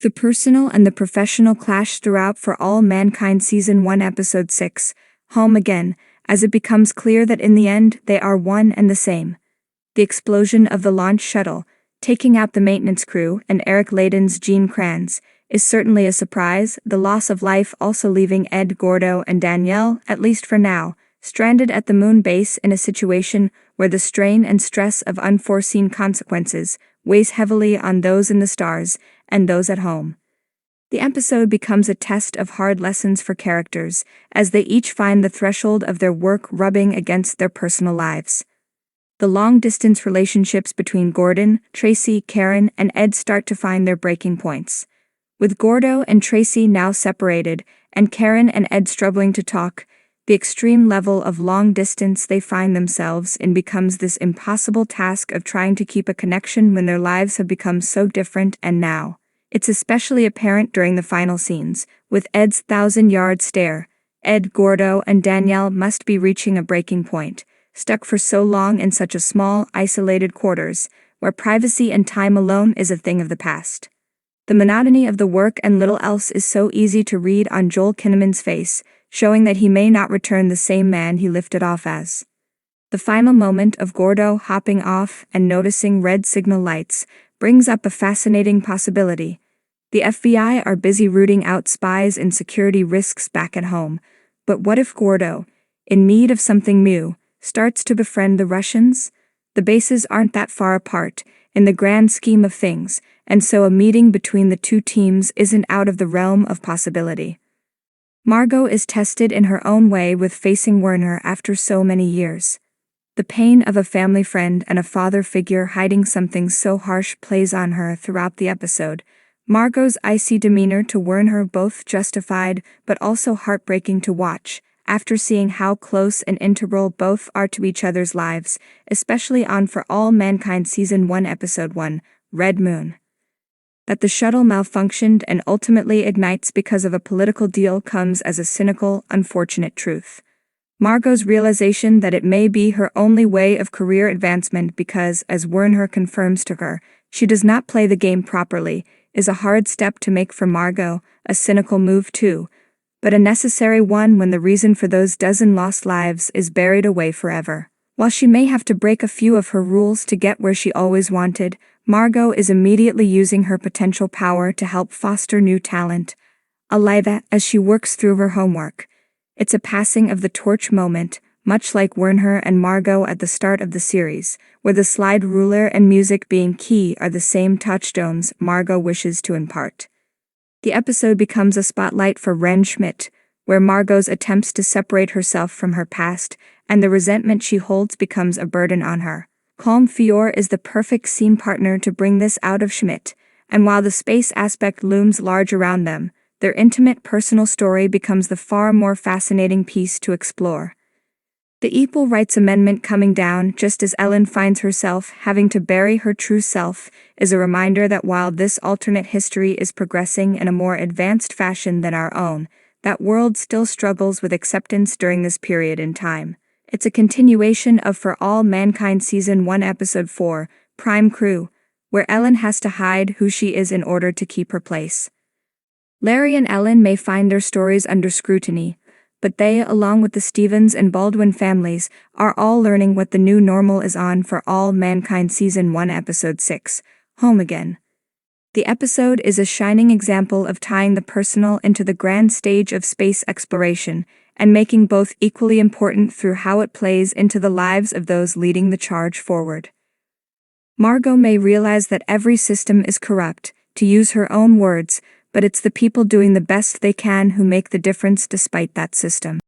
The personal and the professional clash throughout For All Mankind Season 1 Episode 6, Home Again, as it becomes clear that in the end they are one and the same. The explosion of the launch shuttle, taking out the maintenance crew and Eric Layden's Gene Kranz, is certainly a surprise, the loss of life also leaving Ed, Gordo and Danielle, at least for now, stranded at the moon base in a situation where the strain and stress of unforeseen consequences weighs heavily on those in the stars and those at home. The episode becomes a test of hard lessons for characters, as they each find the threshold of their work rubbing against their personal lives. The long-distance relationships between Gordon, Tracy, Karen, and Ed start to find their breaking points. With Gordo and Tracy now separated, and Karen and Ed struggling to talk, the extreme level of long distance they find themselves in becomes this impossible task of trying to keep a connection when their lives have become so different. And now, it's especially apparent during the final scenes, with Ed's 1,000-yard stare. Ed, Gordo, and Danielle must be reaching a breaking point, stuck for so long in such a small, isolated quarters, where privacy and time alone is a thing of the past. The monotony of the work and little else is so easy to read on Joel Kinnaman's face, showing that he may not return the same man he lifted off as. The final moment of Gordo hopping off and noticing red signal lights brings up a fascinating possibility. The FBI are busy rooting out spies and security risks back at home, but what if Gordo, in need of something new, starts to befriend the Russians? The bases aren't that far apart, in the grand scheme of things, and so a meeting between the two teams isn't out of the realm of possibility. Margot is tested in her own way with facing Werner after so many years. The pain of a family friend and a father figure hiding something so harsh plays on her throughout the episode. Margot's icy demeanor to Werner both justified but also heartbreaking to watch, after seeing how close and integral both are to each other's lives, especially on For All Mankind Season 1 Episode 1, Red Moon. That the shuttle malfunctioned and ultimately ignites because of a political deal comes as a cynical, unfortunate truth. Margot's realization that it may be her only way of career advancement because, as Werner confirms to her, she does not play the game properly, is a hard step to make for Margot, a cynical move too, but a necessary one when the reason for those dozen lost lives is buried away forever. While she may have to break a few of her rules to get where she always wanted, Margot is immediately using her potential power to help foster new talent. Aliva, as she works through her homework. It's a passing of the torch moment, much like Werner and Margot at the start of the series, where the slide ruler and music being key are the same touchstones Margot wishes to impart. The episode becomes a spotlight for Ren Schmidt, where Margot's attempts to separate herself from her past and the resentment she holds becomes a burden on her. Colm Feore is the perfect scene partner to bring this out of Schmidt, and while the space aspect looms large around them, their intimate personal story becomes the far more fascinating piece to explore. The Equal Rights Amendment coming down just as Ellen finds herself having to bury her true self is a reminder that while this alternate history is progressing in a more advanced fashion than our own, that world still struggles with acceptance during this period in time. It's a continuation of For All Mankind Season 1 Episode 4, Prime Crew, where Ellen has to hide who she is in order to keep her place. Larry and Ellen may find their stories under scrutiny, but they, along with the Stevens and Baldwin families, are all learning what the new normal is on For All Mankind Season 1 Episode 6, Home Again. The episode is a shining example of tying the personal into the grand stage of space exploration, and making both equally important through how it plays into the lives of those leading the charge forward. Margot may realize that every system is corrupt, to use her own words, but it's the people doing the best they can who make the difference despite that system.